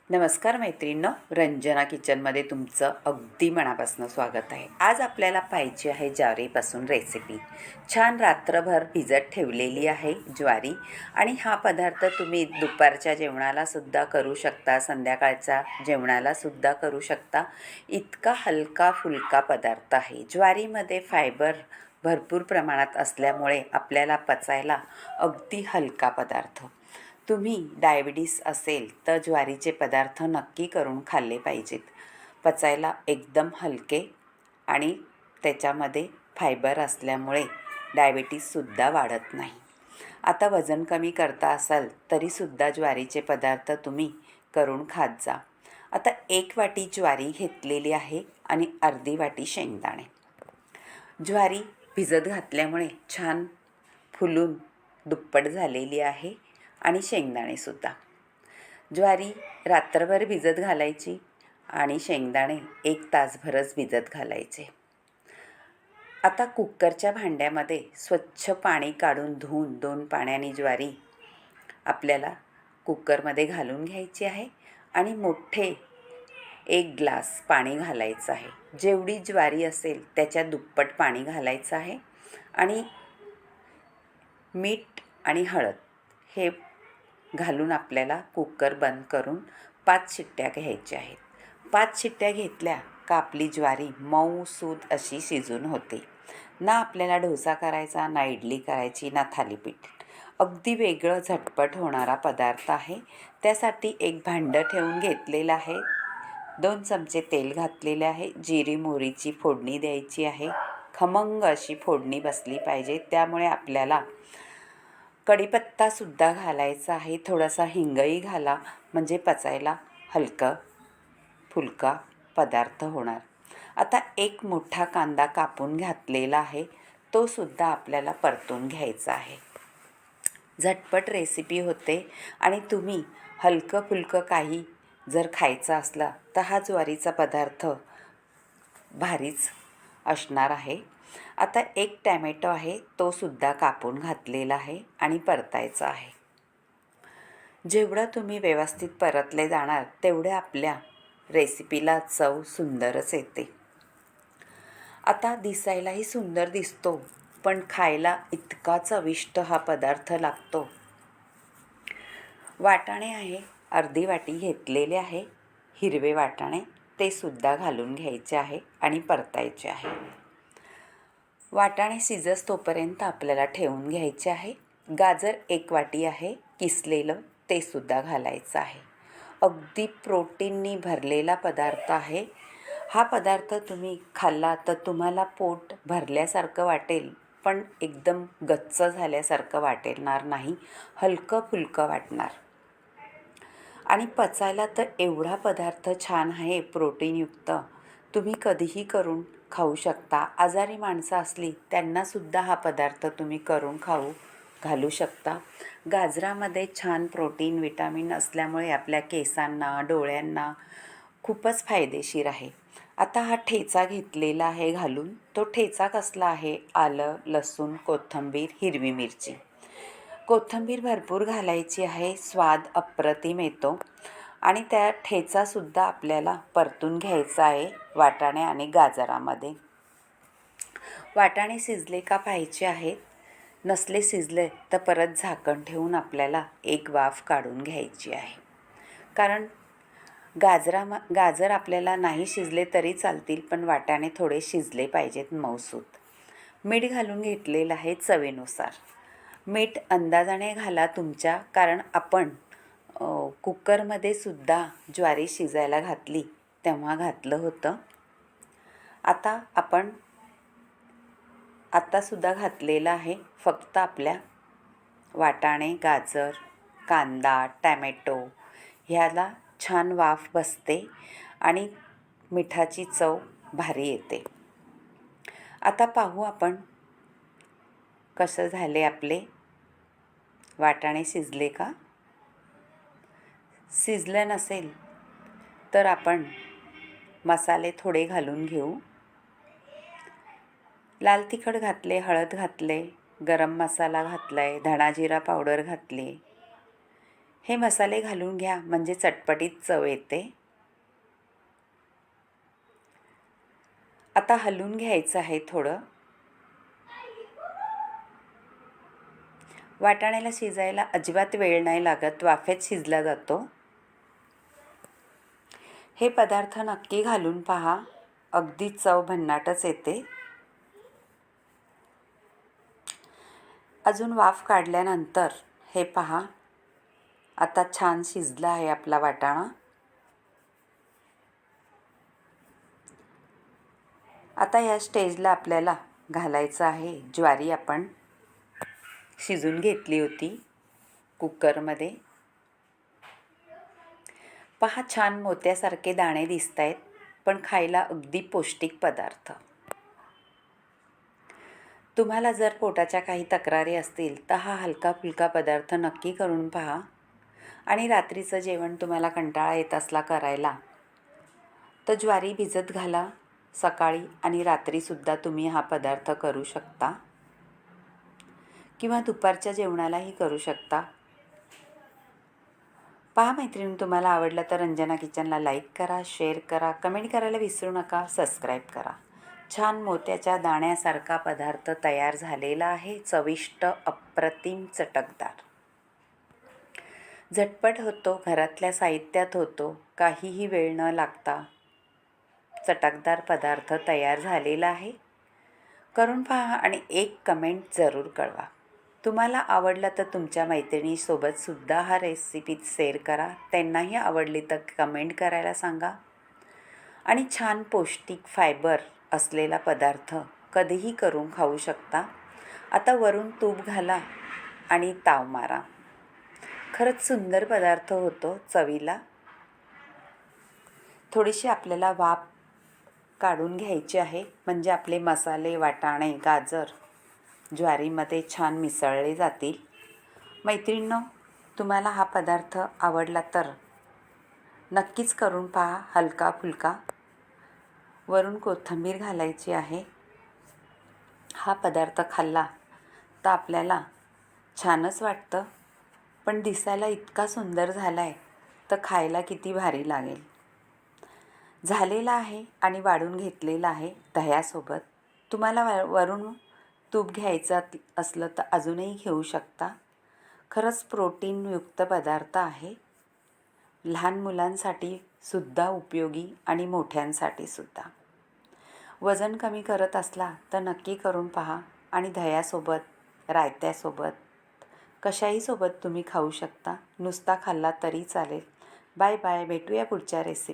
नमस्कार मैत्रिणींनो, रंजना किचनमध्ये तुमचं अगदी मनापासून स्वागत आहे. आज आपल्याला पाहिजे आहे ज्वारीपासून रेसिपी. छान रात्रभर भिजत ठेवलेली आहे ज्वारी आणि हा पदार्थ तुम्ही दुपारच्या जेवणालासुद्धा करू शकता, संध्याकाळच्या जेवणालासुद्धा करू शकता. इतका हलका फुलका पदार्थ आहे. ज्वारीमध्ये फायबर भरपूर प्रमाणात असल्यामुळे आपल्याला पचायला अगदी हलका पदार्थ. तुम्ही डायबिटीस असेल तर ज्वारीचे पदार्थ नक्की करून खाल्ले पाहिजेत. पचायला एकदम हलके आणि त्याच्यामध्ये फायबर असल्यामुळे डायबिटीससुद्धा वाढत नाही. आता वजन कमी करता असाल तरीसुद्धा ज्वारीचे पदार्थ तुम्ही करून खात जा. आता 1 वाटी ज्वारी घेतलेली आहे आणि अर्धी वाटी शेंगदाणे. ज्वारी भिजत घातल्यामुळे छान फुलून दुप्पट झालेली आहे आणि शेंगदाणेसुद्धा. ज्वारी रात्रभर भिजत घालायची आणि शेंगदाणे 1 तासभरच भिजत घालायचे. आता कुकरच्या भांड्यामध्ये स्वच्छ पाणी काढून धुवून 2 पाण्याने ज्वारी आपल्याला कुकरमध्ये घालून घ्यायची आहे आणि मोठे 1 ग्लास पाणी घालायचं आहे. जेवढी ज्वारी असेल त्याच्या दुप्पट पाणी घालायचं आहे आणि मीठ आणि हळद हे घालून आपल्याला कुकर बंद करून 5 शिट्ट्या घ्यायच्या आहेत. 5 शिट्ट्या घेतल्या का आपली ज्वारी मऊसूद अशी शिजून होते. ना आपल्याला डोसा करायचा, ना इडली करायची, ना थालीपीठ. अगदी वेगळं झटपट होणारा पदार्थ आहे. त्यासाठी एक भांडं ठेवून घेतलेलं आहे. 2 चमचे तेल घातलेले आहे. जिरी मोहरीची फोडणी द्यायची आहे. खमंग अशी फोडणी बसली पाहिजे. त्यामुळे आपल्याला कढीपत्तासुद्धा घालायचा आहे. थोडासा हिंगही घाला म्हणजे पचायला हलका फुलका पदार्थ होणार. आता 1 मोठा कांदा कापून घातलेला आहे. तो सुद्धा आपल्याला परतून घ्यायचा आहे. झटपट रेसिपी होते आणि तुम्ही हलकं फुलकं काही जर खायचं असला तर हा ज्वारीचा पदार्थ भारीच असणार आहे. आता 1 टॅमॅटो आहे, तो सुद्धा कापून घातलेला आहे आणि परतायचा आहे. जेवढं तुम्ही व्यवस्थित परतले जाणार तेवढे आपल्या रेसिपीला चव सुंदरच येते. आता दिसायलाही सुंदर दिसतो पण खायला इतका चविष्ट हा पदार्थ लागतो. वाटाणे आहे, अर्धी वाटी घेतलेले आहे. हिरवे वाटाणे ते सुद्धा घालून घ्यायचे आहे आणि परतायचे आहे. वाटाणे शिजस तोपर्यंत आपल्याला ठेवून घ्यायचे आहे. गाजर 1 वाटी आहे किसलेलं, ते सुद्धा घालायचं आहे. अगदी प्रोटीननी भरलेला पदार्थ आहे. हा पदार्थ तुम्ही खाल्ला तर तुम्हाला पोट भरल्यासारखं वाटेल पण एकदम गच्च झाल्यासारखं वाटणार नाही. हलकं फुलकं वाटणार आणि पचायला तर एवढा पदार्थ छान आहे, प्रोटीनयुक्त. तुम्ही कधीही करून खाऊ शकता. आजारी माणसं असली त्यांनासुद्धा हा पदार्थ तुम्ही करून घालू शकता. गाजरामध्ये छान प्रोटीन विटामिन असल्यामुळे आपल्या केसांना, डोळ्यांना खूपच फायदेशीर आहे. आता हा ठेचा घेतलेला आहे घालून. तो ठेचा कसला आहे? आलं, लसूण, कोथिंबीर, हिरवी मिरची. कोथिंबीर भरपूर घालायची आहे, स्वाद अप्रतिम येतो. आणि त्या ठेचासुद्धा आपल्याला परतून घ्यायचा आहे वाटाणे आणि गाजरामध्ये. वाटाणे शिजले का पाहायचे आहेत. नसले शिजले तर परत झाकण ठेवून आपल्याला 1 वाफ काढून घ्यायची आहे. कारण गाजर आपल्याला नाही शिजले तरी चालतील पण वाटाणे थोडे शिजले पाहिजेत मऊसूत. मीठ घालून घेतलेलं आहे चवीनुसार. मीठ अंदाजाने घाला तुमच्या, कारण आपण कुकरमध्ये सुद्धा ज्वारी शिजायला घातली तेव्हा घातलं होतं. आत्तासुद्धा घातलेलं आहे. फक्त आपल्या वाटाणे, गाजर, कांदा, टॅमॅटो ह्याला छान वाफ बसते आणि मिठाची चव भारी येते. आता पाहू आपण कसं झाले आपले वाटाणे. शिजले का? शिजलं नसेल तर आपण मसाले थोडे घालून घेऊ. लाल तिखट घातले, हळद घातले, गरम मसाला घातला आहे, धणा जिरा पावडर घातली, हे मसाले घालून घ्या म्हणजे चटपटीत चव येते. आता हलवून घ्यायचं आहे थोडं. वाटाण्याला शिजायला अजिबात वेळ नाही लागत, वाफेत शिजला जातो. हे पदार्थ नक्की घालून पहा, अगदी चव भन्नाटच येते. अजून वाफ काढल्यानंतर हे पहा, आता छान शिजला आहे आपला वाटाणा. आता या स्टेजला आपल्याला घालायचं आहे ज्वारी. आपण शिजून घेतली होती कुकरमध्ये. पहा, छान मोत्यासारखे दाणे दिसत आहेत, पण खायला अगदी पौष्टिक पदार्थ. तुम्हाला जर पोटाच्या काही तक्रारी असतील तर हा हलका फुलका पदार्थ नक्की करून पहा. आणि रात्रीचं जेवण तुम्हाला कंटाळा येत असला करायला तर ज्वारी भिजत घाला सकाळी, आणि रात्रीसुद्धा तुम्ही हा पदार्थ करू शकता, किंवा दुपारच्या जेवणालाही करू शकता. पहा मैत्रिणी, तुम्हाला आवडलं तर रंजना किचनला लाईक करा, शेअर करा, कमेंट करायला विसरू नका, सबस्क्राईब करा. छान मोत्याच्या दाण्यासारखा पदार्थ तयार झालेला आहे. चविष्ट, अप्रतिम, चटकदार, झटपट होतो, घरातल्या साहित्यात होतो, काहीही वेळ न लागता चटकदार पदार्थ तयार झालेला आहे. करून पहा आणि एक कमेंट जरूर कळवा. तुम्हाला आवडला तर तुमच्या मैत्रिणीसोबतसुद्धा हा रेसिपी शेअर करा, त्यांनाही आवडली तर कमेंट करायला सांगा. आणि छान पौष्टिक फायबर असलेला पदार्थ कधीही करून खाऊ शकता. आता वरून तूप घाला आणि ताव मारा. खरंच सुंदर पदार्थ होतो चवीला. थोडीशी आपल्याला वाफ काढून घ्यायची आहे म्हणजे आपले मसाले, वाटाणे, गाजर ज्वारीमध्ये छान मिसळले जातील. मैत्रिणींनो, तुम्हाला हा पदार्थ आवडला तर नक्कीच करून पहा. हलका फुलका, वरून कोथिंबीर घालायची आहे. हा पदार्थ खाल्ला तर आपल्याला छानच वाटतं, पण दिसायला इतका सुंदर झाला आहे तर खायला किती भारी लागेल. झालेला आहे आणि वाढून घेतलेला आहे दह्यासोबत. तुम्हाला वरून तूप घ्यायचं असलं तर अजूनही घेऊ शकता. खरंच प्रोटीनयुक्त पदार्थ आहे. लहान मुलांसाठी सुद्धा उपयोगी आणि मोठ्यांसाठी सुद्धा. वजन कमी करत असला तर नक्की करून पहा. आणि दह्यासोबत, रायत्यासोबत, कशाही सोबत तुम्ही खाऊ शकता. नुसता खाल्ला तरी चालेल. Bye bye. भेटूया पुढच्या रेसिपी.